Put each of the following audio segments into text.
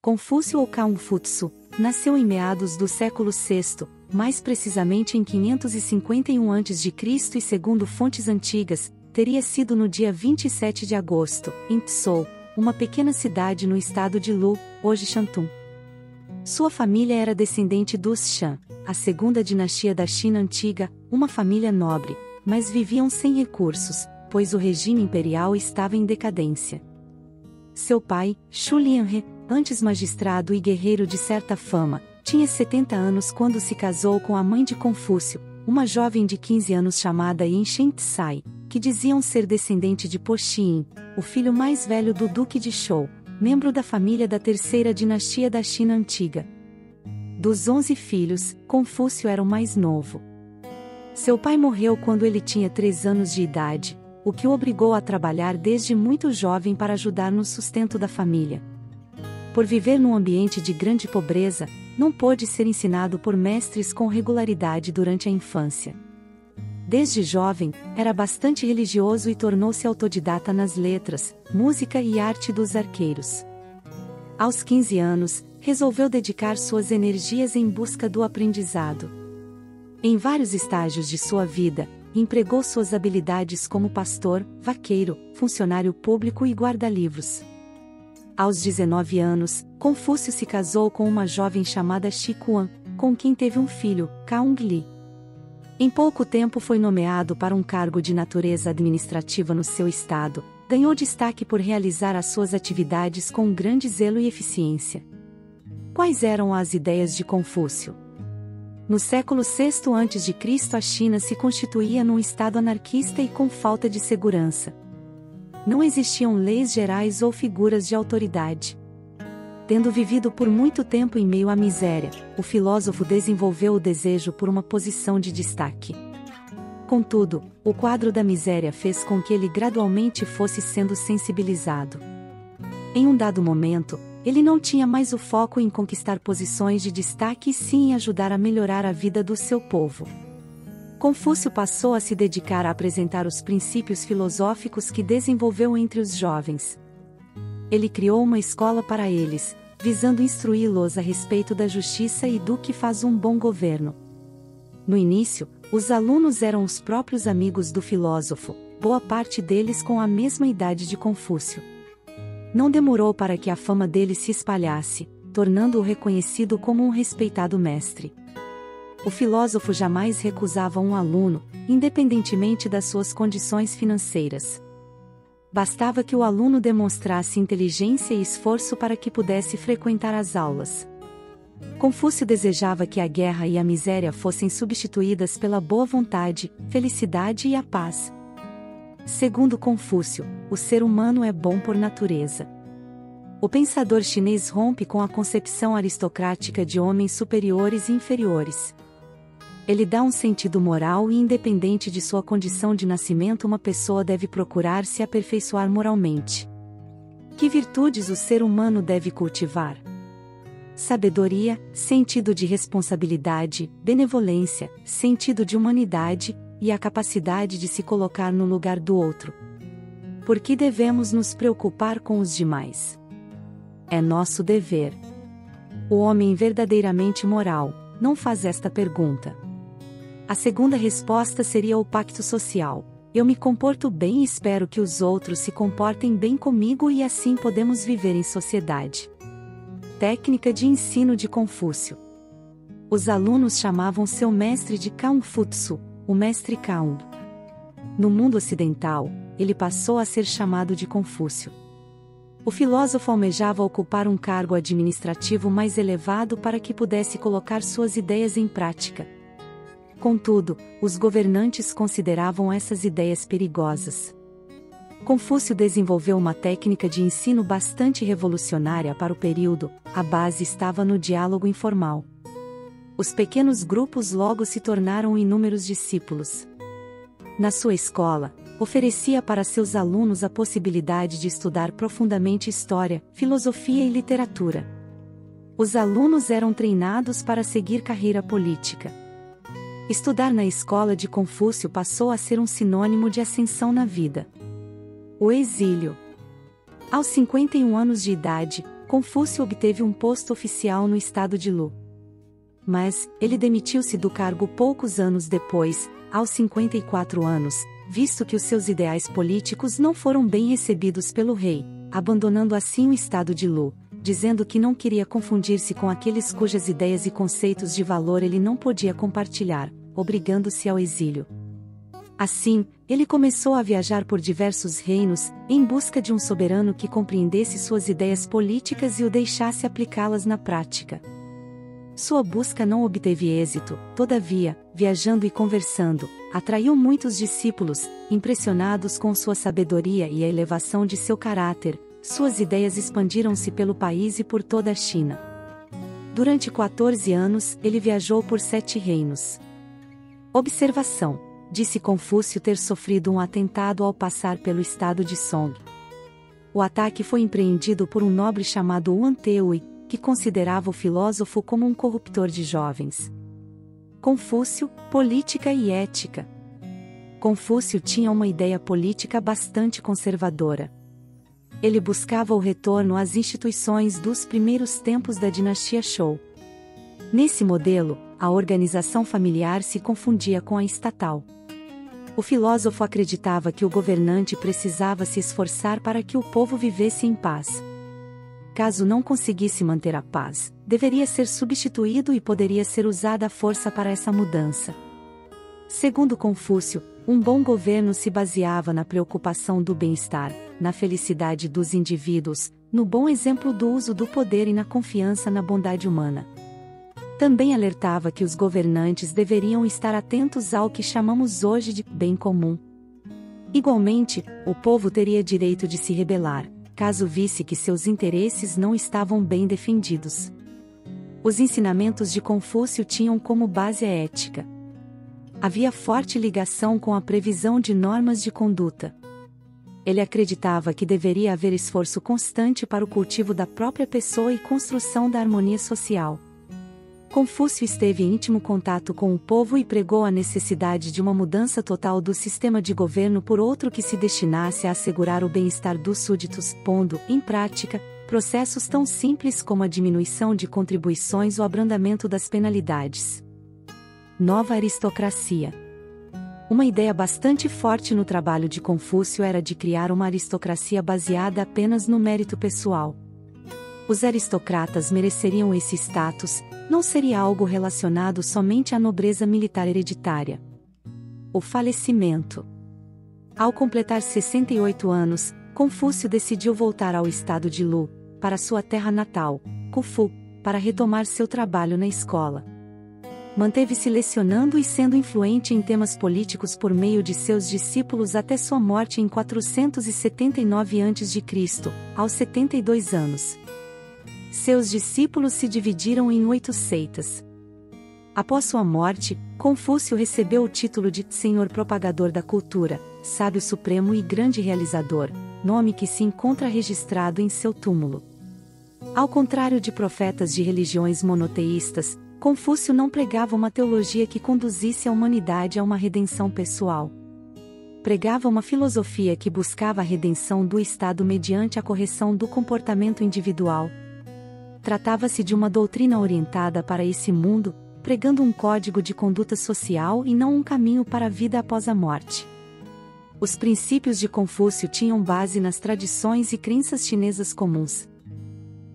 Confúcio ou Kaung-Futsu, nasceu em meados do século VI, mais precisamente em 551 a.C. e segundo fontes antigas, teria sido no dia 27 de agosto, em Tsou, uma pequena cidade no estado de Lu, hoje Shantung. Sua família era descendente dos Shan, a segunda dinastia da China antiga, uma família nobre, mas viviam sem recursos, pois o regime imperial estava em decadência. Seu pai, Xu Lianhe, antes magistrado e guerreiro de certa fama, tinha 70 anos quando se casou com a mãe de Confúcio, uma jovem de 15 anos chamada Yin Shengtsai, que diziam ser descendente de Po Xiyin, o filho mais velho do Duque de Zhou, membro da família da terceira dinastia da China antiga. Dos 11 filhos, Confúcio era o mais novo. Seu pai morreu quando ele tinha 3 anos de idade, o que o obrigou a trabalhar desde muito jovem para ajudar no sustento da família. Por viver num ambiente de grande pobreza, não pôde ser ensinado por mestres com regularidade durante a infância. Desde jovem, era bastante religioso e tornou-se autodidata nas letras, música e arte dos arqueiros. Aos 15 anos, resolveu dedicar suas energias em busca do aprendizado. Em vários estágios de sua vida, empregou suas habilidades como pastor, vaqueiro, funcionário público e guarda-livros. Aos 19 anos, Confúcio se casou com uma jovem chamada Shi Kuan, com quem teve um filho, Kaung Li. Em pouco tempo foi nomeado para um cargo de natureza administrativa no seu estado, ganhou destaque por realizar as suas atividades com grande zelo e eficiência. Quais eram as ideias de Confúcio? No século VI a.C. a China se constituía num estado anarquista e com falta de segurança. Não existiam leis gerais ou figuras de autoridade. Tendo vivido por muito tempo em meio à miséria, o filósofo desenvolveu o desejo por uma posição de destaque. Contudo, o quadro da miséria fez com que ele gradualmente fosse sendo sensibilizado. Em um dado momento, ele não tinha mais o foco em conquistar posições de destaque e sim em ajudar a melhorar a vida do seu povo. Confúcio passou a se dedicar a apresentar os princípios filosóficos que desenvolveu entre os jovens. Ele criou uma escola para eles, visando instruí-los a respeito da justiça e do que faz um bom governo. No início, os alunos eram os próprios amigos do filósofo, boa parte deles com a mesma idade de Confúcio. Não demorou para que a fama dele se espalhasse, tornando-o reconhecido como um respeitado mestre. O filósofo jamais recusava um aluno, independentemente das suas condições financeiras. Bastava que o aluno demonstrasse inteligência e esforço para que pudesse frequentar as aulas. Confúcio desejava que a guerra e a miséria fossem substituídas pela boa vontade, felicidade e a paz. Segundo Confúcio, o ser humano é bom por natureza. O pensador chinês rompe com a concepção aristocrática de homens superiores e inferiores. Ele dá um sentido moral e independente de sua condição de nascimento uma pessoa deve procurar se aperfeiçoar moralmente. Que virtudes o ser humano deve cultivar? Sabedoria, sentido de responsabilidade, benevolência, sentido de humanidade, e a capacidade de se colocar no lugar do outro. Por que devemos nos preocupar com os demais? É nosso dever. O homem verdadeiramente moral não faz esta pergunta. A segunda resposta seria o pacto social. Eu me comporto bem e espero que os outros se comportem bem comigo e assim podemos viver em sociedade. Técnica de ensino de Confúcio. Os alunos chamavam seu mestre de Kaung-Futsu, o mestre Kaung. No mundo ocidental, ele passou a ser chamado de Confúcio. O filósofo almejava ocupar um cargo administrativo mais elevado para que pudesse colocar suas ideias em prática. Contudo, os governantes consideravam essas ideias perigosas. Confúcio desenvolveu uma técnica de ensino bastante revolucionária para o período, a base estava no diálogo informal. Os pequenos grupos logo se tornaram inúmeros discípulos. Na sua escola, oferecia para seus alunos a possibilidade de estudar profundamente história, filosofia e literatura. Os alunos eram treinados para seguir carreira política. Estudar na escola de Confúcio passou a ser um sinônimo de ascensão na vida. O exílio. Aos 51 anos de idade, Confúcio obteve um posto oficial no estado de Lu. Mas, ele demitiu-se do cargo poucos anos depois, aos 54 anos, visto que os seus ideais políticos não foram bem recebidos pelo rei, abandonando assim o estado de Lu, dizendo que não queria confundir-se com aqueles cujas ideias e conceitos de valor ele não podia compartilhar, obrigando-se ao exílio. Assim, ele começou a viajar por diversos reinos, em busca de um soberano que compreendesse suas ideias políticas e o deixasse aplicá-las na prática. Sua busca não obteve êxito, todavia, viajando e conversando, atraiu muitos discípulos, impressionados com sua sabedoria e a elevação de seu caráter. Suas ideias expandiram-se pelo país e por toda a China. Durante 14 anos, ele viajou por 7 reinos. Observação: disse Confúcio ter sofrido um atentado ao passar pelo estado de Song. O ataque foi empreendido por um nobre chamado Wan Teui, que considerava o filósofo como um corruptor de jovens. Confúcio, política e ética. Confúcio tinha uma ideia política bastante conservadora. Ele buscava o retorno às instituições dos primeiros tempos da dinastia Zhou. Nesse modelo, a organização familiar se confundia com a estatal. O filósofo acreditava que o governante precisava se esforçar para que o povo vivesse em paz. Caso não conseguisse manter a paz, deveria ser substituído e poderia ser usada a força para essa mudança. Segundo Confúcio, um bom governo se baseava na preocupação do bem-estar, na felicidade dos indivíduos, no bom exemplo do uso do poder e na confiança na bondade humana. Também alertava que os governantes deveriam estar atentos ao que chamamos hoje de bem comum. Igualmente, o povo teria direito de se rebelar, caso visse que seus interesses não estavam bem defendidos. Os ensinamentos de Confúcio tinham como base a ética. Havia forte ligação com a previsão de normas de conduta. Ele acreditava que deveria haver esforço constante para o cultivo da própria pessoa e construção da harmonia social. Confúcio esteve em íntimo contato com o povo e pregou a necessidade de uma mudança total do sistema de governo por outro que se destinasse a assegurar o bem-estar dos súditos, pondo, em prática, processos tão simples como a diminuição de contribuições ou abrandamento das penalidades. Nova aristocracia. Uma ideia bastante forte no trabalho de Confúcio era de criar uma aristocracia baseada apenas no mérito pessoal. Os aristocratas mereceriam esse status, não seria algo relacionado somente à nobreza militar hereditária. O falecimento. Ao completar 68 anos, Confúcio decidiu voltar ao estado de Lu, para sua terra natal, Khufu, para retomar seu trabalho na escola. Manteve-se lecionando e sendo influente em temas políticos por meio de seus discípulos até sua morte em 479 a.C., aos 72 anos. Seus discípulos se dividiram em 8 seitas. Após sua morte, Confúcio recebeu o título de Senhor Propagador da Cultura, Sábio Supremo e Grande Realizador, nome que se encontra registrado em seu túmulo. Ao contrário de profetas de religiões monoteístas, Confúcio não pregava uma teologia que conduzisse a humanidade a uma redenção pessoal. Pregava uma filosofia que buscava a redenção do Estado mediante a correção do comportamento individual. Tratava-se de uma doutrina orientada para esse mundo, pregando um código de conduta social e não um caminho para a vida após a morte. Os princípios de Confúcio tinham base nas tradições e crenças chinesas comuns.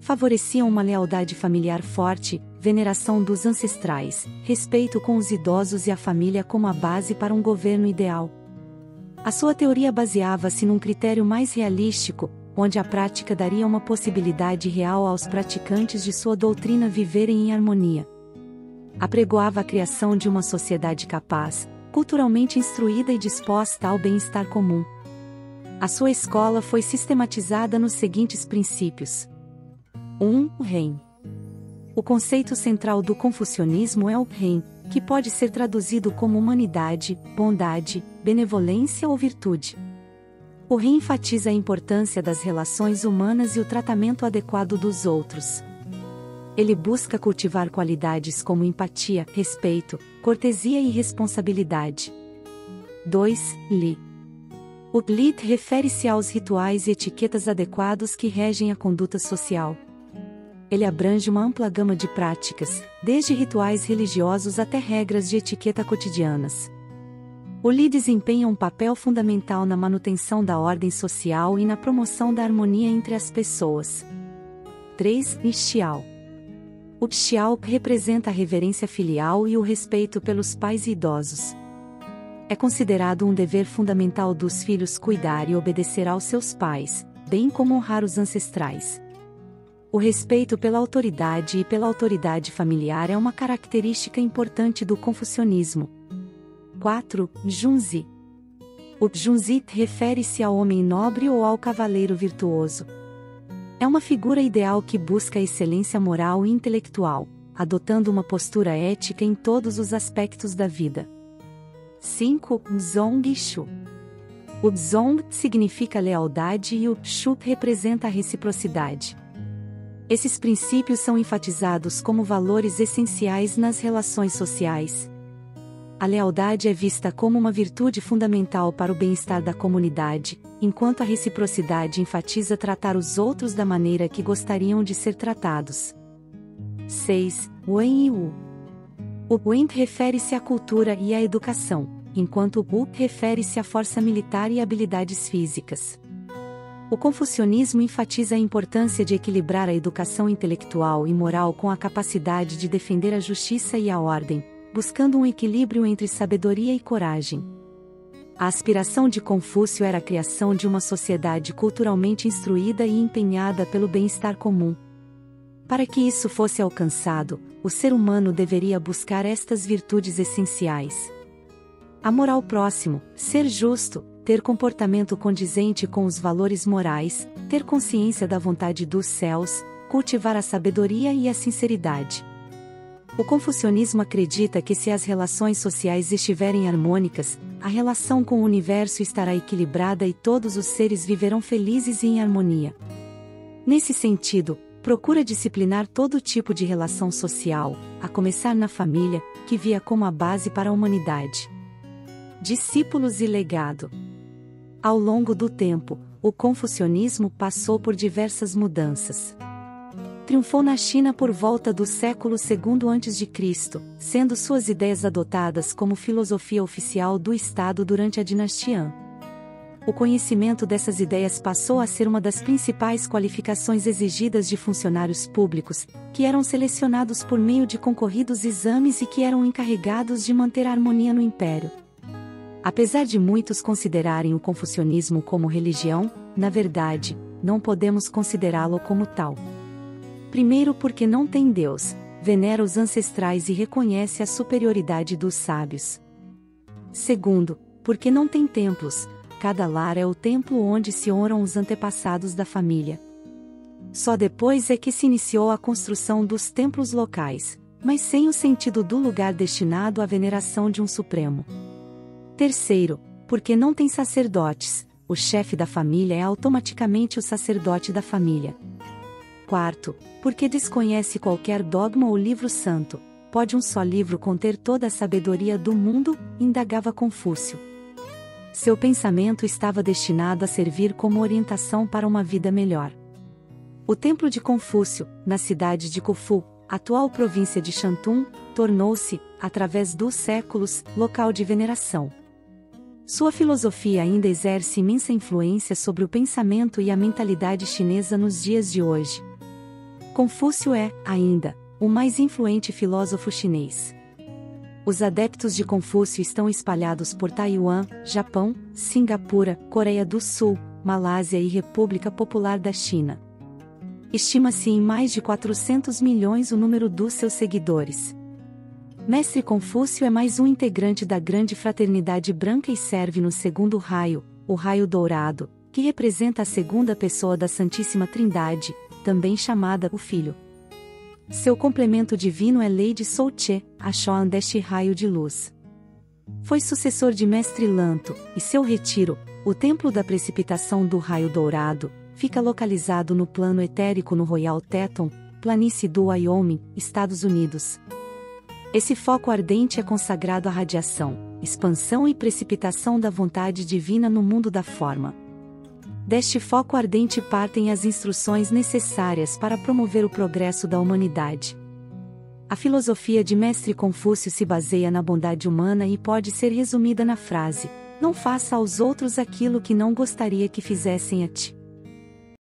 Favoreciam uma lealdade familiar forte, veneração dos ancestrais, respeito com os idosos e a família como a base para um governo ideal. A sua teoria baseava-se num critério mais realístico, onde a prática daria uma possibilidade real aos praticantes de sua doutrina viverem em harmonia. Apregoava a criação de uma sociedade capaz, culturalmente instruída e disposta ao bem-estar comum. A sua escola foi sistematizada nos seguintes princípios. 1. O Ren. O conceito central do confucionismo é o Ren, que pode ser traduzido como humanidade, bondade, benevolência ou virtude. O Ren enfatiza a importância das relações humanas e o tratamento adequado dos outros. Ele busca cultivar qualidades como empatia, respeito, cortesia e responsabilidade. 2. Li. O Li refere-se aos rituais e etiquetas adequados que regem a conduta social. ele abrange uma ampla gama de práticas, desde rituais religiosos até regras de etiqueta cotidianas. O Li desempenha um papel fundamental na manutenção da ordem social e na promoção da harmonia entre as pessoas. 3. Xiao. O Xiao representa a reverência filial e o respeito pelos pais e idosos. É considerado um dever fundamental dos filhos cuidar e obedecer aos seus pais, bem como honrar os ancestrais. O respeito pela autoridade e pela autoridade familiar é uma característica importante do confucionismo. 4. Junzi. O Junzi refere-se ao homem nobre ou ao cavaleiro virtuoso. É uma figura ideal que busca a excelência moral e intelectual, adotando uma postura ética em todos os aspectos da vida. 5. Zong-shu. O Zong significa lealdade e o Shu representa a reciprocidade. Esses princípios são enfatizados como valores essenciais nas relações sociais. A lealdade é vista como uma virtude fundamental para o bem-estar da comunidade, enquanto a reciprocidade enfatiza tratar os outros da maneira que gostariam de ser tratados. 6. Wen e Wu. O Wen refere-se à cultura e à educação, enquanto o Wu refere-se à força militar e habilidades físicas. O confucionismo enfatiza a importância de equilibrar a educação intelectual e moral com a capacidade de defender a justiça e a ordem, buscando um equilíbrio entre sabedoria e coragem. A aspiração de Confúcio era a criação de uma sociedade culturalmente instruída e empenhada pelo bem-estar comum. Para que isso fosse alcançado, o ser humano deveria buscar estas virtudes essenciais: amor ao próximo, ser justo, ter comportamento condizente com os valores morais, ter consciência da vontade dos céus, cultivar a sabedoria e a sinceridade. O confucionismo acredita que se as relações sociais estiverem harmônicas, a relação com o universo estará equilibrada e todos os seres viverão felizes e em harmonia. Nesse sentido, procura disciplinar todo tipo de relação social, a começar na família, que via como a base para a humanidade. Discípulos e legado. Ao longo do tempo, o confucionismo passou por diversas mudanças. Triunfou na China por volta do século II a.C., sendo suas ideias adotadas como filosofia oficial do Estado durante a dinastia Han. O conhecimento dessas ideias passou a ser uma das principais qualificações exigidas de funcionários públicos, que eram selecionados por meio de concorridos exames e que eram encarregados de manter a harmonia no império. Apesar de muitos considerarem o confucionismo como religião, na verdade, não podemos considerá-lo como tal. Primeiro, porque não tem Deus, venera os ancestrais e reconhece a superioridade dos sábios. Segundo, porque não tem templos, cada lar é o templo onde se honram os antepassados da família. Só depois é que se iniciou a construção dos templos locais, mas sem o sentido do lugar destinado à veneração de um supremo. Terceiro, porque não tem sacerdotes, o chefe da família é automaticamente o sacerdote da família. Quarto, porque desconhece qualquer dogma ou livro santo, pode um só livro conter toda a sabedoria do mundo? Indagava Confúcio. Seu pensamento estava destinado a servir como orientação para uma vida melhor. O templo de Confúcio, na cidade de Qufu, atual província de Shantung, tornou-se, através dos séculos, local de veneração. Sua filosofia ainda exerce imensa influência sobre o pensamento e a mentalidade chinesa nos dias de hoje. Confúcio é, ainda, o mais influente filósofo chinês. Os adeptos de Confúcio estão espalhados por Taiwan, Japão, Singapura, Coreia do Sul, Malásia e República Popular da China. Estima-se em mais de 400 milhões o número dos seus seguidores. Mestre Confúcio é mais um integrante da grande fraternidade branca e serve no segundo raio, o raio dourado, que representa a segunda pessoa da Santíssima Trindade, também chamada o Filho. Seu complemento divino é Lady Souche, a Shoan deste raio de luz. Foi sucessor de Mestre Lanto, e seu retiro, o Templo da Precipitação do Raio Dourado, fica localizado no plano etérico no Royal Teton, planície do Wyoming, Estados Unidos. Esse foco ardente é consagrado à radiação, expansão e precipitação da vontade divina no mundo da forma. Deste foco ardente partem as instruções necessárias para promover o progresso da humanidade. A filosofia de Mestre Confúcio se baseia na bondade humana e pode ser resumida na frase: não faça aos outros aquilo que não gostaria que fizessem a ti.